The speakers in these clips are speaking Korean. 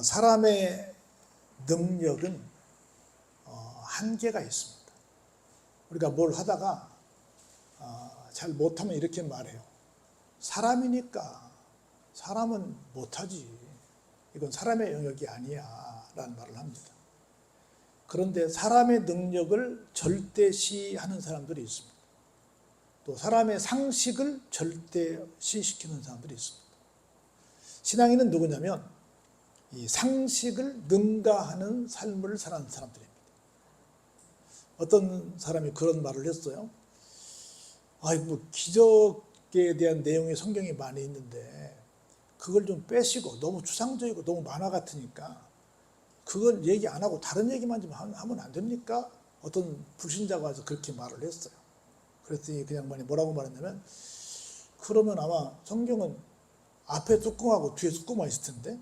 사람의 능력은 한계가 있습니다. 우리가 뭘 하다가 잘 못하면 이렇게 말해요. 사람이니까 사람은 못하지. 이건 사람의 영역이 아니야 라는 말을 합니다. 그런데 사람의 능력을 절대시하는 사람들이 있습니다. 또 사람의 상식을 절대시시키는 사람들이 있습니다. 신앙인은 누구냐면 이 상식을 능가하는 삶을 사는 사람들입니다. 어떤 사람이 그런 말을 했어요. 기적에 대한 내용이 성경에 많이 있는데 그걸 좀 빼시고 너무 추상적이고 너무 만화 같으니까 그걸 얘기 안 하고 다른 얘기만 좀 하면 안 됩니까? 어떤 불신자가 와서 그렇게 말을 했어요. 그랬더니 그 양반이 뭐라고 말했냐면, 그러면 아마 성경은 앞에 뚜껑하고 뒤에 뚜껑만 있을 텐데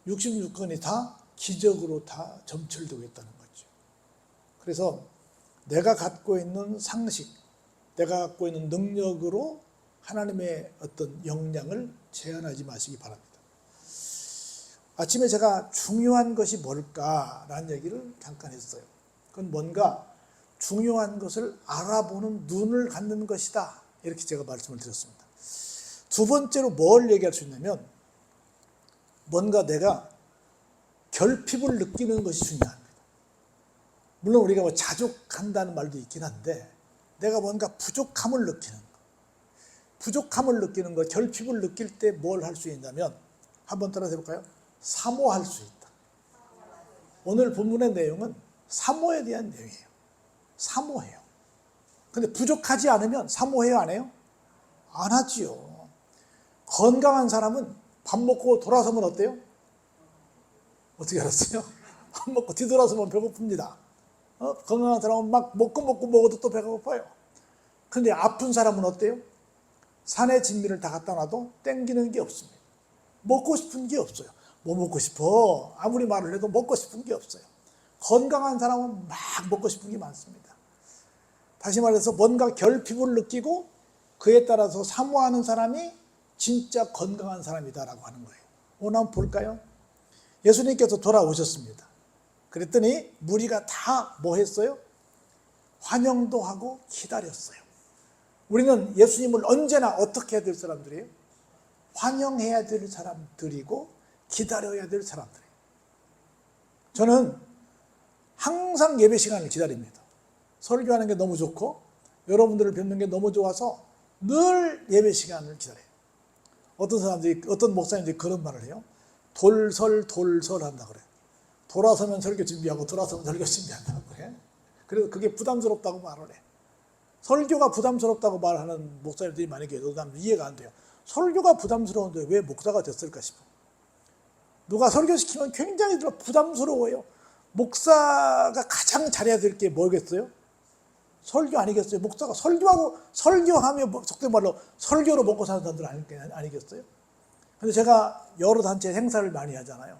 66권이 다 기적으로 다 점철되고 있다는 거죠. 그래서 내가 갖고 있는 상식, 내가 갖고 있는 능력으로 하나님의 어떤 역량을 제한하지 마시기 바랍니다. 아침에 제가 중요한 것이 뭘까라는 얘기를 잠깐 했어요. 그건 뭔가 중요한 것을 알아보는 눈을 갖는 것이다. 이렇게 제가 말씀을 드렸습니다. 두 번째로 뭘 얘기할 수 있냐면, 뭔가 내가 결핍을 느끼는 것이 중요합니다. 물론 우리가 뭐 자족한다는 말도 있긴 한데, 내가 뭔가 부족함을 느끼는 것, 부족함을 느끼는 것, 결핍을 느낄 때 뭘 할 수 있냐면, 한번 따라서 해볼까요? 사모할 수 있다. 오늘 본문의 내용은 사모에 대한 내용이에요. 사모해요. 근데 부족하지 않으면 사모해요, 안 해요? 안 하지요. 건강한 사람은 밥 먹고 돌아서면 어때요? 어떻게 알았어요? 밥 먹고 뒤돌아서면 배고픕니다. 건강한 사람은 막 먹어도 또 배가 고파요. 근데 아픈 사람은 어때요? 산의 진미를 다 갖다 놔도 땡기는 게 없습니다. 먹고 싶은 게 없어요. 뭐 먹고 싶어? 아무리 말을 해도 먹고 싶은 게 없어요. 건강한 사람은 막 먹고 싶은 게 많습니다. 다시 말해서 뭔가 결핍을 느끼고 그에 따라서 사모하는 사람이 진짜 건강한 사람이다라고 하는 거예요. 오늘 한번 볼까요? 예수님께서 돌아오셨습니다. 그랬더니 무리가 다 뭐 했어요? 환영도 하고 기다렸어요. 우리는 예수님을 언제나 어떻게 해야 될 사람들이에요? 환영해야 될 사람들이고 기다려야 될 사람들이에요. 저는 항상 예배 시간을 기다립니다. 설교하는 게 너무 좋고 여러분들을 뵙는 게 너무 좋아서 늘 예배 시간을 기다려요. 어떤 목사님들이 그런 말을 해요. 돌설 한다 그래요. 돌아서면 설교 준비하고 돌아서면 설교 준비한다고 그래. 그래서 그게 부담스럽다고 말을 해. 설교가 부담스럽다고 말하는 목사님들이 많이 계셔도 난 이해가 안 돼요. 설교가 부담스러운데 왜 목사가 됐을까 싶어. 누가 설교시키면 굉장히 부담스러워요. 목사가 가장 잘해야 될 게 뭐겠어요? 설교 아니겠어요? 목사가 설교하면 속된 말로 설교로 먹고 사는 사람들 아니겠어요? 근데 제가 여러 단체 행사를 많이 하잖아요.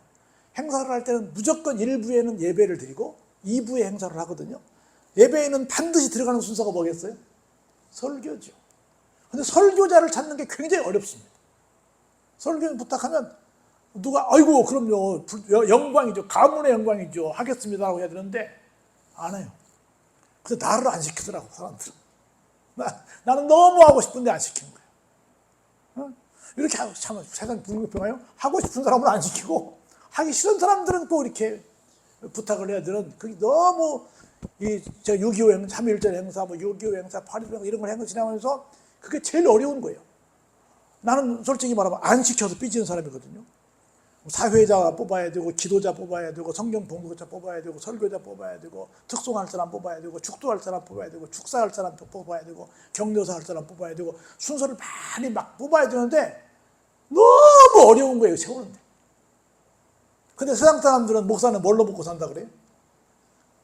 행사를 할 때는 무조건 1부에는 예배를 드리고 2부에 행사를 하거든요. 예배에는 반드시 들어가는 순서가 뭐겠어요? 설교죠. 근데 설교자를 찾는 게 굉장히 어렵습니다. 설교 부탁하면 누가 아이고 그럼요 영광이죠, 가문의 영광이죠, 하겠습니다라고 해야 되는데 안 해요. 근데 나를 안 시키더라고 사람들은. 나는 너무 하고 싶은데 안 시키는 거예요. 이렇게 하고 참 세상 불공평해요. 하고 싶은 사람은 안 시키고 하기 싫은 사람들은 꼭 이렇게 부탁을 해야 되는, 그게 너무 저 6.25 행사, 3.1절 행사, 6.25 행사, 8.15 행사 이런 걸 행사 진행하면서 그게 제일 어려운 거예요. 나는 솔직히 말하면 안 시켜서 삐지는 사람이거든요. 사회자 뽑아야 되고, 기도자 뽑아야 되고, 성경 봉독자 뽑아야 되고, 설교자 뽑아야 되고, 특송할 사람 뽑아야 되고, 축도할 사람 뽑아야 되고, 축사할 사람 뽑아야 되고, 격려사 할 사람 뽑아야 되고, 순서를 많이 막 뽑아야 되는데 너무 어려운 거예요, 세우는데. 근데 세상 사람들은 목사는 뭘로 먹고 산다 그래요?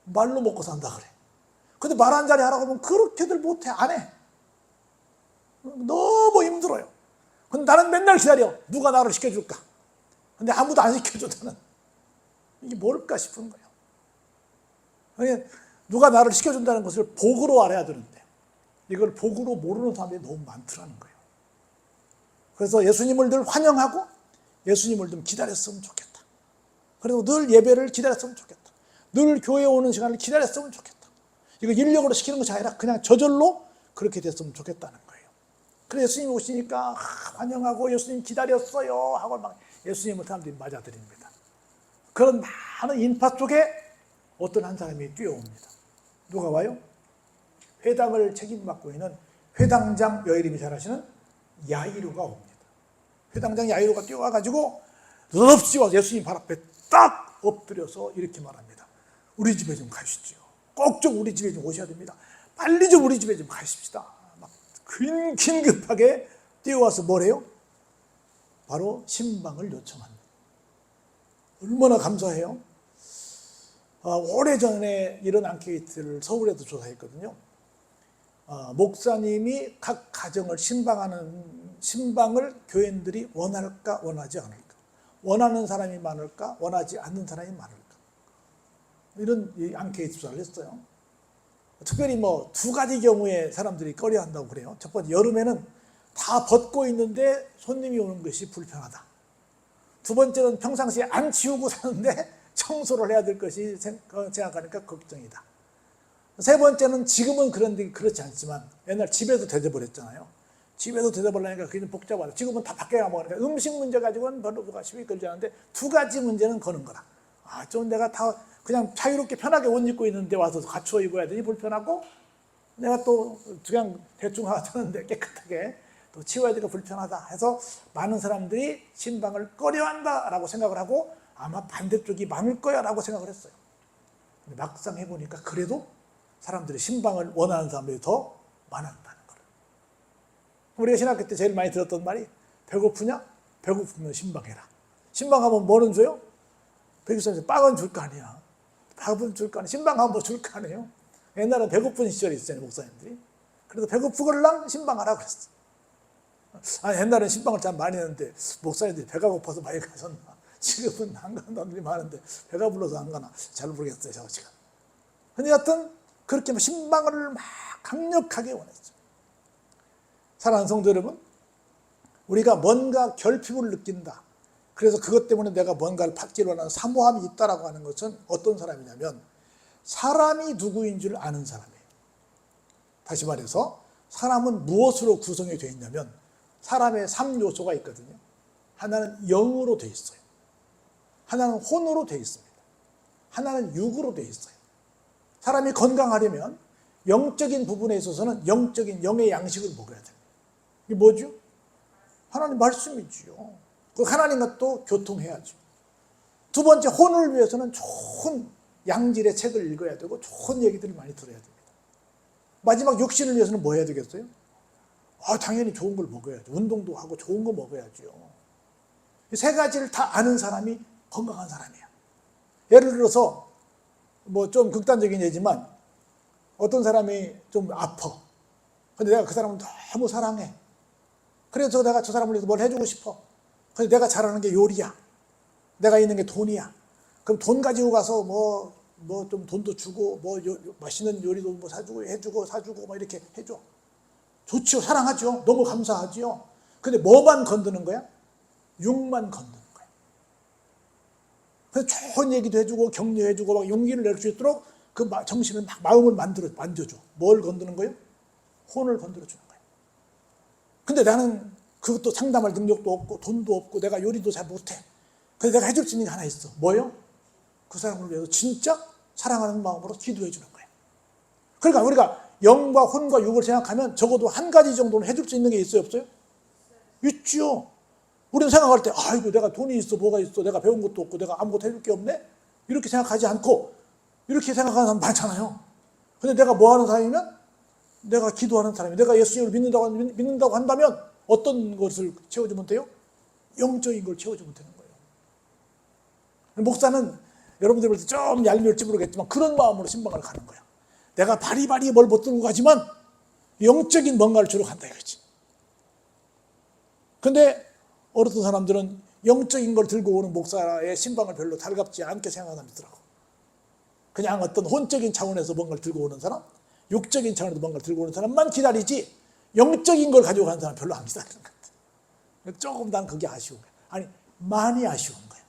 말로 먹고 산다 그래. 근데 말 한 자리 하라고 하면 그렇게들 못해, 안 해. 너무 힘들어요. 근데 나는 맨날 기다려. 누가 나를 시켜줄까? 근데 아무도 안 시켜줘, 나는. 이게 뭘까 싶은 거예요. 누가 나를 시켜준다는 것을 복으로 알아야 되는데 이걸 복으로 모르는 사람들이 너무 많더라는 거예요. 그래서 예수님을 늘 환영하고 예수님을 좀 기다렸으면 좋겠다. 그래도 늘 예배를 기다렸으면 좋겠다. 늘 교회에 오는 시간을 기다렸으면 좋겠다. 이거 인력으로 시키는 것이 아니라 그냥 저절로 그렇게 됐으면 좋겠다는 거예요. 그래서 예수님 오시니까 환영하고 예수님 기다렸어요 하고 막 예수님을 사람들이 맞아들입니다. 그런 많은 인파 속에 어떤 한 사람이 뛰어옵니다. 누가 와요? 회당을 책임맡고 있는 회당장, 여이름이 잘 아시는 야이로가 옵니다. 회당장 야이로가 뛰어와가지고 없이 와서 예수님 발 앞에 딱 엎드려서 이렇게 말합니다. 우리 집에 좀 가시죠. 꼭 좀 우리 집에 좀 오셔야 됩니다. 빨리 좀 우리 집에 좀 가십시다. 막 긴급하게 뛰어와서 뭐래요? 바로 신방을 요청합니다. 얼마나 감사해요? 오래전에 이런 앙케이트를 서울에도 조사했거든요. 목사님이 각 가정을 신방을 교인들이 원할까 원하지 않을까, 원하는 사람이 많을까 원하지 않는 사람이 많을까, 이런 앙케이트 조사를 했어요. 특별히 뭐 두 가지 경우에 사람들이 꺼려한다고 그래요. 첫 번째, 여름에는 다 벗고 있는데 손님이 오는 것이 불편하다. 두 번째는 평상시에 안 치우고 사는데 청소를 해야 될 것이 생각하니까 걱정이다. 세 번째는 지금은 그런데 그렇지 않지만 옛날 집에도 대접을했잖아요. 집에도 대접을하니까 그게 좀 복잡하다. 지금은 다 밖에 가 먹으니까 음식 문제 가지고는 별로 누가 시비 걸지 않는데 두 가지 문제는 거는 거라. 좀 내가 다 그냥 자유롭게 편하게 옷 입고 있는데 와서 갖추어 입어야 되니 불편하고, 내가 또 그냥 대충 하는데 깨끗하게 또 치워야 되니까 불편하다 해서 많은 사람들이 신방을 꺼려한다라고 생각을 하고 아마 반대쪽이 많을 거야 라고 생각을 했어요. 근데 막상 해보니까 그래도 사람들이 신방을 원하는 사람들이 더 많았다는 거예요. 우리가 신학교 때 제일 많이 들었던 말이 배고프냐? 배고프면 신방해라. 신방하면 뭐는 줘요? 백일선에서 빵은 줄 거 아니야. 밥은 줄 거 아니야. 신방하면 뭐 줄 거 아니에요. 옛날에 배고픈 시절이 있었잖아요, 목사님들이. 그래서 배고프걸랑 신방하라 그랬어. 옛날엔 신방을 참 많이 했는데 목사님들이 배가 고파서 많이 가셨나. 지금은 안 가는 사람들이 많은데 배가 불러서 안 가나 잘 모르겠어요, 저 시간. 근데 하여튼 그렇게 신방을 막 강력하게 원했죠. 사랑하는 성도 여러분, 우리가 뭔가 결핍을 느낀다. 그래서 그것 때문에 내가 뭔가를 받기로 하는 사모함이 있다라고 하는 것은 어떤 사람이냐면 사람이 누구인 줄 아는 사람이에요. 다시 말해서 사람은 무엇으로 구성이 되어 있냐면 사람의 3요소가 있거든요. 하나는 영으로 되어 있어요. 하나는 혼으로 되어 있습니다. 하나는 육으로 되어 있어요. 사람이 건강하려면 영적인 부분에 있어서는 영적인 영의 양식을 먹어야 돼요. 이게 뭐죠? 하나님 말씀이지요. 그 하나님과 또 교통해야죠. 두 번째, 혼을 위해서는 좋은 양질의 책을 읽어야 되고 좋은 얘기들을 많이 들어야 됩니다. 마지막 육신을 위해서는 뭐 해야 되겠어요? 당연히 좋은 걸 먹어야죠. 운동도 하고 좋은 거 먹어야죠. 이 세 가지를 다 아는 사람이 건강한 사람이야. 예를 들어서 뭐 좀 극단적인 예지만 어떤 사람이 좀 아파. 근데 내가 그 사람을 너무 사랑해. 그래서 내가 저 사람을 위해서 뭘 해주고 싶어. 근데 내가 잘하는 게 요리야. 내가 있는 게 돈이야. 그럼 돈 가지고 가서 뭐 좀 돈도 주고 맛있는 요리도 뭐 사주고 막 이렇게 해줘. 좋죠. 사랑하죠. 너무 감사하죠. 근데 뭐만 건드는 거야? 육만 건드는 거야. 그래서 좋은 얘기도 해주고 격려해주고 막 용기를 낼 수 있도록 그 정신을 막 마음을 만져줘. 뭘 건드는 거예요? 혼을 건드려주는 거예요. 근데 나는 그것도 상담할 능력도 없고 돈도 없고 내가 요리도 잘 못해. 근데 내가 해줄 수 있는 게 하나 있어. 뭐예요? 그 사람을 위해서 진짜 사랑하는 마음으로 기도해 주는 거예요. 그러니까 우리가 영과 혼과 육을 생각하면 적어도 한 가지 정도는 해줄 수 있는 게 있어요, 없어요? 있지요. 우리는 생각할 때 아이고 내가 돈이 있어 뭐가 있어 내가 배운 것도 없고 내가 아무것도 해줄 게 없네 이렇게 생각하지 않고 이렇게 생각하는 사람 많잖아요. 근데 내가 뭐 하는 사람이면 내가 기도하는 사람이 내가 예수님을 믿는다고 한다면 어떤 것을 채워주면 돼요? 영적인 걸 채워주면 되는 거예요. 목사는 여러분들 볼 때 좀 얄미울지 모르겠지만 그런 마음으로 신방을 가는 거야. 내가 바리바리 뭘 못 들고 가지만 영적인 뭔가를 주러 간다 이거지. 근데 어떤 사람들은 영적인 걸 들고 오는 목사의 신방을 별로 달갑지 않게 생각하는 사람이 있더라고. 그냥 어떤 혼적인 차원에서 뭔가를 들고 오는 사람, 육적인 차원에서 뭔가를 들고 오는 사람만 기다리지 영적인 걸 가지고 가는 사람 별로 안 기다리는 것 같아. 조금 난 그게 아쉬운 거야. 아니 많이 아쉬운 거야.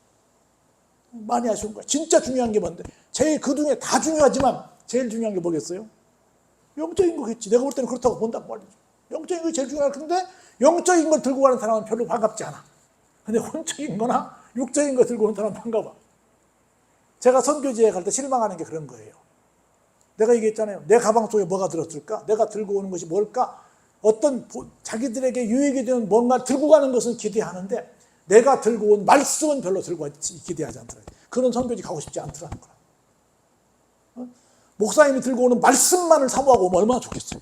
많이 아쉬운 거야. 진짜 중요한 게 뭔데? 제일 그 중에 다 중요하지만 제일 중요한 게 뭐겠어요? 영적인 거겠지. 내가 볼 때는 그렇다고 본다고 말이죠. 영적인 게 제일 중요할 텐데 영적인 걸 들고 가는 사람은 별로 반갑지 않아. 근데 혼적인 거나 육적인 거 들고 오는 사람은 반가워. 제가 선교지에 갈 때 실망하는 게 그런 거예요. 내가 얘기했잖아요. 내 가방 속에 뭐가 들었을까? 내가 들고 오는 것이 뭘까? 어떤 자기들에게 유익이 되는 뭔가 들고 가는 것은 기대하는데 내가 들고 온 말씀은 별로 기대하지 않더라고요. 그런 선교지 가고 싶지 않더라는 거야. 목사님이 들고 오는 말씀만을 사모하고 오면 얼마나 좋겠어요.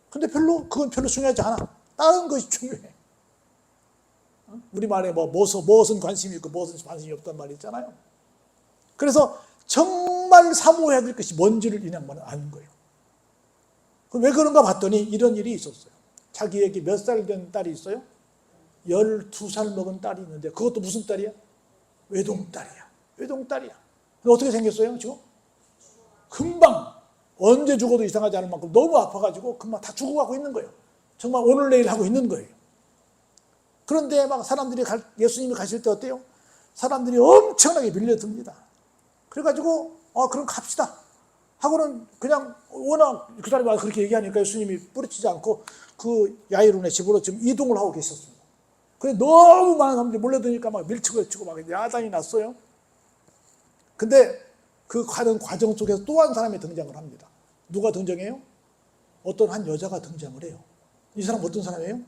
근데 그건 별로 중요하지 않아. 다른 것이 중요해. 우리말에 무엇은 관심이 있고 무엇은 관심이 없단 말이 있잖아요. 그래서 정말 사모해야 될 것이 뭔지를 이 양반은 아는 거예요. 왜 그런가 봤더니 이런 일이 있었어요. 자기에게 몇 살 된 딸이 있어요? 12살 먹은 딸이 있는데 그것도 무슨 딸이야? 외동딸이야. 외동딸이야. 어떻게 생겼어요 지금? 금방 언제 죽어도 이상하지 않을 만큼 너무 아파가지고 금방 다 죽어가고 있는 거예요. 정말 오늘 내일 하고 있는 거예요. 그런데 막 사람들이 예수님이 가실 때 어때요? 사람들이 엄청나게 밀려듭니다. 그래가지고 그럼 갑시다 하고는 그냥 워낙 그 사람이 와서 그렇게 얘기하니까 예수님이 뿌리치지 않고 그 야이론의 집으로 지금 이동을 하고 계셨습니다. 그래 너무 많은 사람들이 몰려드니까 막 밀치고 막 야단이 났어요. 근데 그 가는 과정 속에서 또 한 사람이 등장을 합니다. 누가 등장해요? 어떤 한 여자가 등장을 해요. 이 사람 어떤 사람이에요?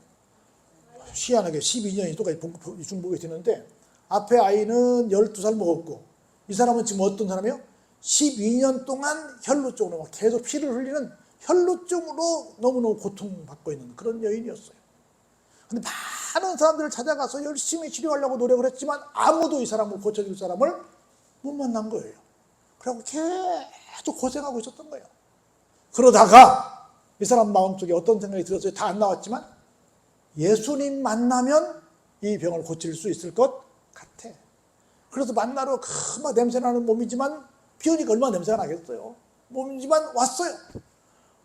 희한하게 12년이 똑같이 중복이 되는데 앞에 아이는 12살 먹었고 이 사람은 지금 어떤 사람이에요? 12년 동안 혈루증으로 막 계속 피를 흘리는 혈루증으로 너무너무 고통받고 있는 그런 여인이었어요. 근데 많은 사람들을 찾아가서 열심히 치료하려고 노력을 했지만 아무도 이 사람을 고쳐줄 사람을 못 만난 거예요. 그래서 계속 고생하고 있었던 거예요. 그러다가 이 사람 마음속에 어떤 생각이 들었어요? 다 안 나왔지만 예수님 만나면 이 병을 고칠 수 있을 것 같아. 그래서 만나러 막 냄새나는 몸이지만 비 오니까 얼마나 냄새가 나겠어요. 몸이지만 왔어요.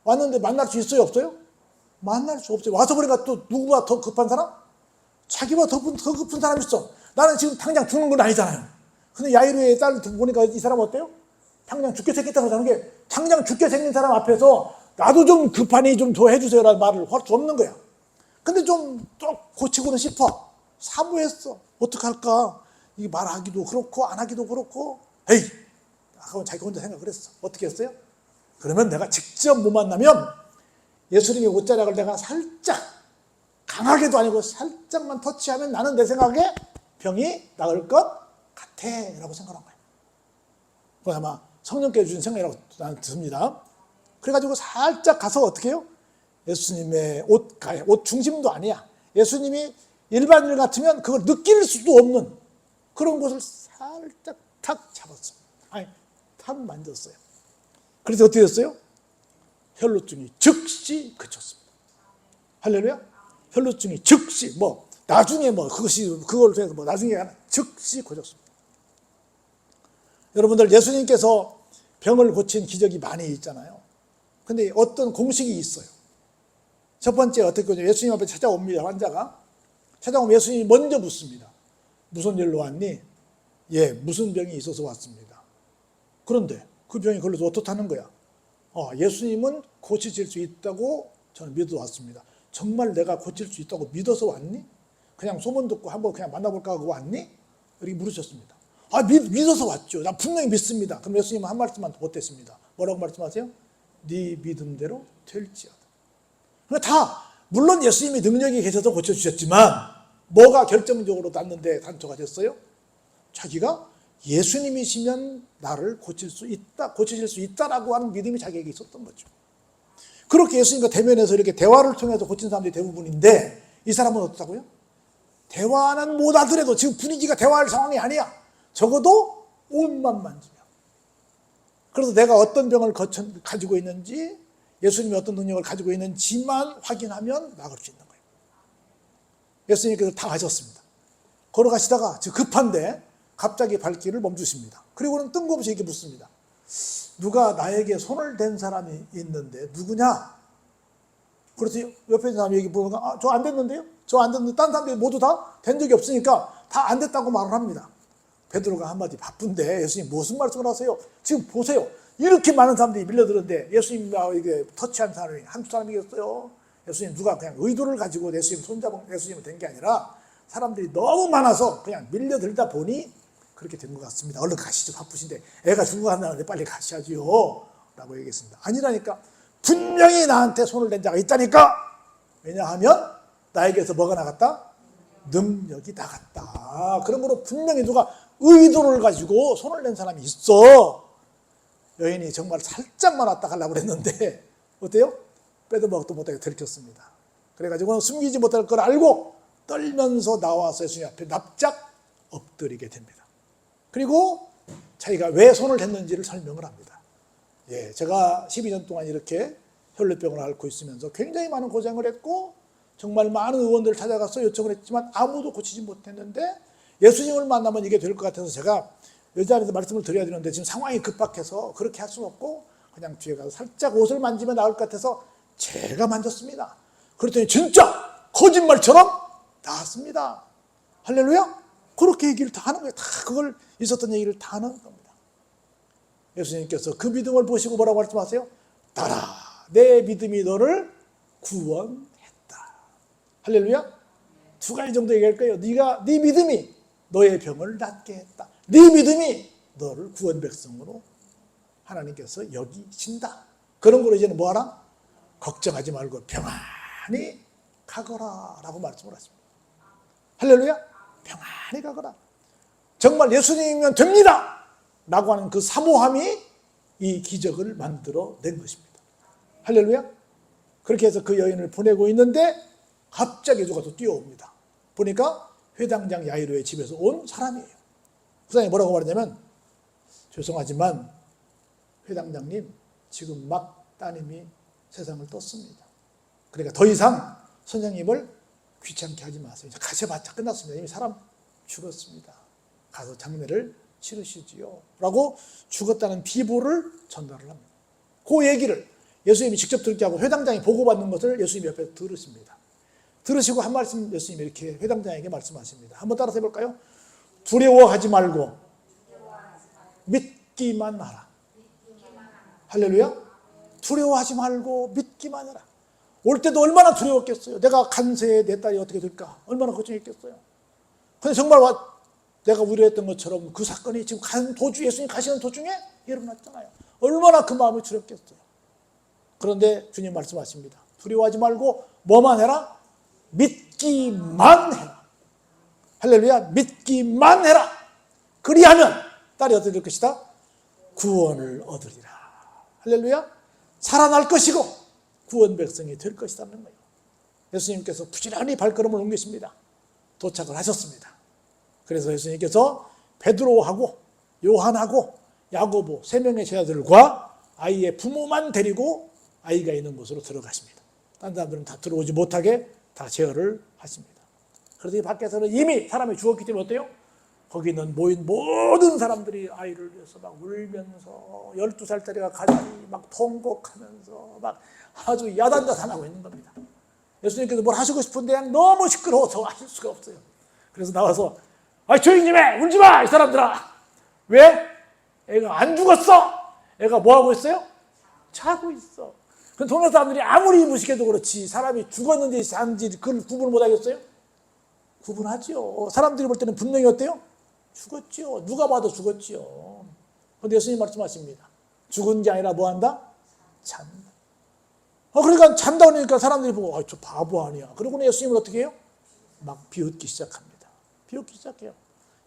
왔는데 만날 수 있어요? 없어요? 만날 수 없어요. 와서 보니까 또 누구보다 더 급한 사람? 자기보다 더 급한 사람이 있어. 나는 지금 당장 죽는 건 아니잖아요. 근데 야이로의 딸 보니까 이 사람 어때요? 당장 죽게 생겼다고 하는 게 당장 죽게 생긴 사람 앞에서 나도 좀 급하니 좀 더 해주세요라는 말을 할 수 없는 거야. 근데 좀 고치고는 싶어. 사모했어. 어떡할까? 이게 말하기도 그렇고 안 하기도 그렇고 에이! 하고 자기 혼자 생각을 했어. 어떻게 했어요? 그러면 내가 직접 못 만나면 예수님의 옷자락을 내가 살짝 강하게도 아니고 살짝만 터치하면 나는 내 생각에 병이 나을 것 같아 라고 생각한 거예요. 그건 아마 성령께서 주신 생각이라고 나는 듭니다. 그래가지고 살짝 가서 어떻게 해요? 예수님의 옷 중심도 아니야. 예수님이 일반인 같으면 그걸 느낄 수도 없는 그런 곳을 살짝 탁 잡았어. 아니 탁 만졌어요. 그래서 어떻게 됐어요? 혈루증이 즉시 그쳤습니다. 할렐루야? 혈루증이 즉시 나중에 그걸 통해서 나중에 즉시 고쳤습니다. 여러분들 예수님께서 병을 고친 기적이 많이 있잖아요. 근데 어떤 공식이 있어요. 첫 번째 어떻게 하죠? 예수님 앞에 찾아옵니다. 환자가 찾아오면 예수님이 먼저 묻습니다. 무슨 일로 왔니? 예, 무슨 병이 있어서 왔습니다. 그런데 그 병이 걸려서 어떻다는 거야? 예수님은 고치실 수 있다고 저는 믿어 왔습니다. 정말 내가 고칠 수 있다고 믿어서 왔니? 그냥 소문 듣고 한번 그냥 만나볼까 하고 왔니? 이렇게 물으셨습니다. 믿어서 왔죠. 나 분명히 믿습니다. 그럼 예수님은 한 말씀만 더 못했습니다. 뭐라고 말씀하세요? 네 믿음대로 될지어다. 그러니까 물론 예수님이 능력이 계셔서 고쳐주셨지만 뭐가 결정적으로 났는데 단초가 됐어요? 자기가 예수님이시면 나를 고치실 수 있다라고 하는 믿음이 자기에게 있었던 거죠. 그렇게 예수님과 대면해서 이렇게 대화를 통해서 고친 사람들이 대부분인데 이 사람은 어떻다고요? 대화는 못 하더라도 지금 분위기가 대화할 상황이 아니야. 적어도 옷만 만지면. 그래서 내가 어떤 병을 가지고 있는지 예수님이 어떤 능력을 가지고 있는지만 확인하면 나을 수 있는 거예요. 예수님께서 다 하셨습니다. 걸어가시다가 지금 급한데 갑자기 발길을 멈추십니다. 그리고는 뜬금없이 이렇게 묻습니다. 누가 나에게 손을 댄 사람이 있는데 누구냐? 그래서 옆에 있는 사람이 얘기 물어보니까 저 안 됐는데요? 저 안 됐는데 딴 사람들이 모두 다 된 적이 없으니까 다 안 됐다고 말을 합니다. 베드로가 한마디 바쁜데 예수님 무슨 말씀을 하세요? 지금 보세요. 이렇게 많은 사람들이 밀려들었는데 예수님과 이게 터치한 사람이 한두 사람이겠어요? 예수님 누가 그냥 의도를 가지고 예수님 손잡은 예수님은 된 게 아니라 사람들이 너무 많아서 그냥 밀려들다 보니 그렇게 된 것 같습니다. 얼른 가시죠. 바쁘신데 애가 죽어간다는데 빨리 가셔야지요 라고 얘기했습니다. 아니라니까 분명히 나한테 손을 댄 자가 있다니까. 왜냐하면 나에게서 뭐가 나갔다? 능력이 나갔다. 그런 거로 분명히 누가 의도를 가지고 손을 낸 사람이 있어. 여인이 정말 살짝만 왔다 가려고 그랬는데 어때요? 빼도 먹도 못하게 들켰습니다. 그래가지고 숨기지 못할 걸 알고 떨면서 나와서 예수님 앞에 납작 엎드리게 됩니다. 그리고 자기가 왜 손을 댔는지를 설명을 합니다. 제가 12년 동안 이렇게 혈루병을 앓고 있으면서 굉장히 많은 고생을 했고 정말 많은 의원들을 찾아가서 요청을 했지만 아무도 고치지 못했는데 예수님을 만나면 이게 될 것 같아서 제가 이 자리에서 말씀을 드려야 되는데 지금 상황이 급박해서 그렇게 할 수는 없고 그냥 뒤에 가서 살짝 옷을 만지면 나을 것 같아서 제가 만졌습니다. 그랬더니 진짜 거짓말처럼 나았습니다. 할렐루야? 그렇게 얘기를 다 하는 거예요. 다 그걸 있었던 얘기를 다 하는 겁니다. 예수님께서 그 믿음을 보시고 뭐라고 말씀하세요? 따라 내 믿음이 너를 구원했다. 할렐루야? 두 가지 정도 얘기할 거예요. 네 믿음이 너의 병을 낫게 했다. 네 믿음이 너를 구원 백성으로 하나님께서 여기신다. 그런 거로 이제는 뭐하라? 걱정하지 말고 평안히 가거라 라고 말씀을 하십니다. 할렐루야? 평안히 가거라. 정말 예수님이면 됩니다 라고 하는 그 사모함이 이 기적을 만들어 낸 것입니다. 할렐루야? 그렇게 해서 그 여인을 보내고 있는데 갑자기 누가 또 뛰어옵니다. 보니까 회당장 야이로의 집에서 온 사람이에요. 그 사람이 뭐라고 말하냐면 죄송하지만 회당장님 지금 막 따님이 세상을 떴습니다. 그러니까 더 이상 선생님을 귀찮게 하지 마세요. 이제 가셔봤자 끝났습니다. 이미 사람 죽었습니다. 가서 장례를 치르시지요 라고 죽었다는 비보를 전달을 합니다. 그 얘기를 예수님이 직접 듣게 하고 회당장이 보고받는 것을 예수님이 옆에서 들으십니다. 들으시고 한 말씀 예수님이 이렇게 회당장에게 말씀하십니다. 한번 따라서 해볼까요? 두려워하지 말고 믿기만 하라. 할렐루야? 두려워하지 말고 믿기만 해라. 올 때도 얼마나 두려웠겠어요. 내가 간세에 내 딸이 어떻게 될까 얼마나 걱정했겠어요. 근데 정말 내가 우려했던 것처럼 그 사건이 지금 예수님 가시는 도중에 일어났잖아요. 얼마나 그 마음이 두렵겠어요. 그런데 주님 말씀하십니다. 두려워하지 말고 뭐만 해라? 믿기만 해라. 할렐루야. 믿기만 해라. 그리하면 딸이 어떻게 될 것이다? 구원을 얻으리라. 할렐루야. 살아날 것이고 구원 백성이 될 것이라는 거예요. 예수님께서 부지런히 발걸음을 옮기십니다. 도착을 하셨습니다. 그래서 예수님께서 베드로하고 요한하고 야고보 3명의 제자들과 아이의 부모만 데리고 아이가 있는 곳으로 들어가십니다. 다른 사람들은 다 들어오지 못하게 다 제어를 하십니다. 그래서 이 밖에서는 이미 사람이 죽었기 때문에 어때요? 거기 있는 모인 모든 사람들이 아이를 위해서 막 울면서 12살짜리가 가자니 막 통곡하면서 막 아주 야단자단하고 있는 겁니다. 예수님께서 뭘 하시고 싶은데 너무 시끄러워서 하실 수가 없어요. 그래서 나와서 조용히 좀 해! 울지 마! 이 사람들아! 왜? 애가 안 죽었어! 애가 뭐 하고 있어요? 자고 있어. 그 동네 사람들이 아무리 무식해도 그렇지 사람이 죽었는지 산지 그걸 구분을 못 하겠어요? 구분하죠. 사람들이 볼 때는 분명히 어때요? 죽었죠. 누가 봐도 죽었죠. 그런데 예수님 말씀하십니다. 죽은 게 아니라 뭐 한다? 잔다. 그러니까 잔다 그러니까 사람들이 보고 저 바보 아니야. 그러고는 예수님을 어떻게 해요? 막 비웃기 시작합니다. 비웃기 시작해요.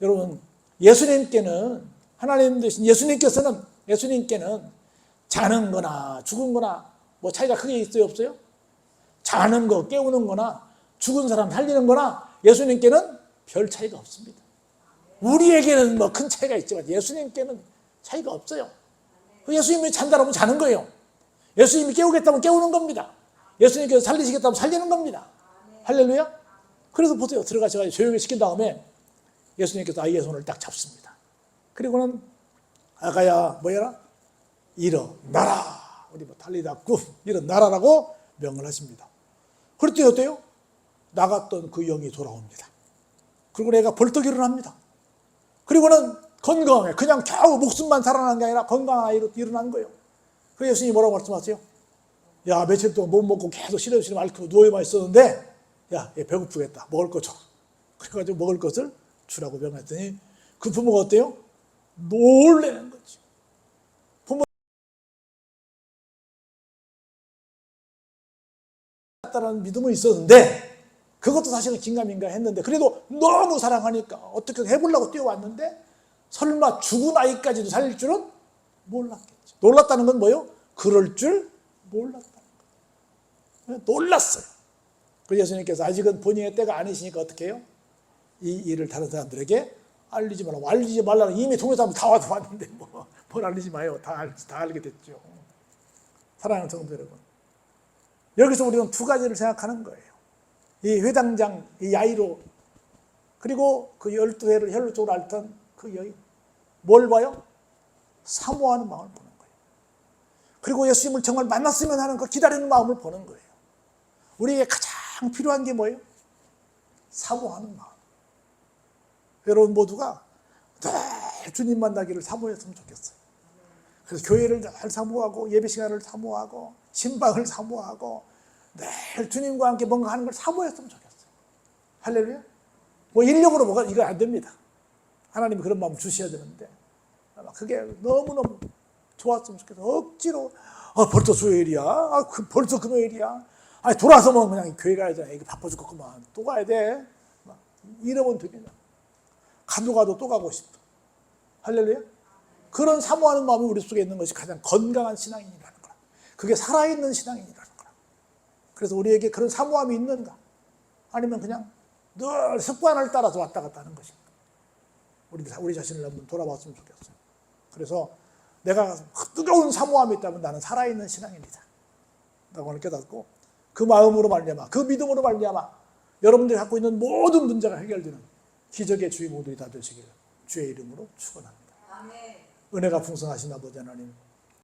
여러분 예수님께는 하나님 되신 예수님께는 자는 거나 죽은 거나 뭐 차이가 크게 있어요 없어요? 자는 거 깨우는 거나 죽은 사람 살리는 거나 예수님께는 별 차이가 없습니다. 우리에게는 뭐 큰 차이가 있지만 예수님께는 차이가 없어요. 예수님이 잔다라면 자는 거예요. 예수님이 깨우겠다면 깨우는 겁니다. 예수님께서 살리시겠다면 살리는 겁니다. 할렐루야. 그래서 보세요. 들어가셔서 조용히 시킨 다음에 예수님께서 아이의 손을 딱 잡습니다. 그리고는 아가야 뭐해라? 일어나라. 우리 뭐 달리다꾸 일어나라라고 명을 하십니다. 그랬더니 어때요? 나갔던 그 영이 돌아옵니다. 그리고 내가 벌떡 일어납니다. 그리고는 건강해. 그냥 겨우 목숨만 살아난 게 아니라 건강한 아이로 일어난 거예요. 그래서 예수님이 뭐라고 말씀하세요? 야, 며칠 동안 못 먹고 계속 시름시름 앓고 누워만 있었는데, 야, 얘 배고프겠다. 먹을 거 줘. 그래가지고 먹을 것을 주라고 명했더니 그 부모가 어때요? 놀래는 거지. 부모 다라는 믿음은 있었는데, 그것도 사실은 긴가민가 했는데, 그래도 너무 사랑하니까 어떻게 해보려고 뛰어왔는데, 설마 죽은 아이까지도 살릴 줄은 몰랐겠죠. 놀랐다는 건 뭐예요? 그럴 줄 몰랐다는 거예요. 놀랐어요. 그 예수님께서 아직은 본인의 때가 아니시니까 어떻게 해요? 이 일을 다른 사람들에게 알리지 말라고. 알리지 말라는 이미 동네 사람 다 와서 왔는데 뭘 알리지 마요. 다 알게 됐죠. 사랑하는 성도 여러분, 여기서 우리는 두 가지를 생각하는 거예요. 이 회당장, 이 야이로, 그리고 그 12회를 혈루증으로 앓던 그 여인. 뭘 봐요? 사모하는 마음을 보는 거예요. 그리고 예수님을 정말 만났으면 하는 그 기다리는 마음을 보는 거예요. 우리에게 가장 필요한 게 뭐예요? 사모하는 마음. 여러분 모두가 늘 주님 만나기를 사모했으면 좋겠어요. 그래서 교회를 늘 사모하고 예배 시간을 사모하고 신방을 사모하고 늘 주님과 함께 뭔가 하는 걸 사모했으면 좋겠어요. 할렐루야. 뭐 인력으로 뭐가 이거 안 됩니다. 하나님이 그런 마음 주셔야 되는데 그게 너무너무 좋았으면 좋겠어요. 억지로 벌써 수요일이야. 벌써 금요일이야. 아니 돌아서면 그냥 교회 가야 되나. 이거 바빠 죽겠구만. 또 가야 돼. 이러면 됩니다. 가도 또 가고 싶어. 할렐루야. 그런 사모하는 마음이 우리 속에 있는 것이 가장 건강한 신앙인이라는 거야. 그게 살아있는 신앙인이라는 거야. 그래서 우리에게 그런 사모함이 있는가? 아니면 그냥 늘 습관을 따라서 왔다 갔다 하는 것인가? 우리 자신을 한번 돌아봤으면 좋겠어요. 그래서 내가 뜨거운 사모함이 있다면 나는 살아있는 신앙인이다 라고 오늘 깨닫고 그 마음으로 말미암아, 그 믿음으로 말미암아 여러분들이 갖고 있는 모든 문제가 해결되는 기적의 주인공들이 다 되시기를 주의 이름으로 축원합니다. 은혜가 풍성하신 아버지 하나님,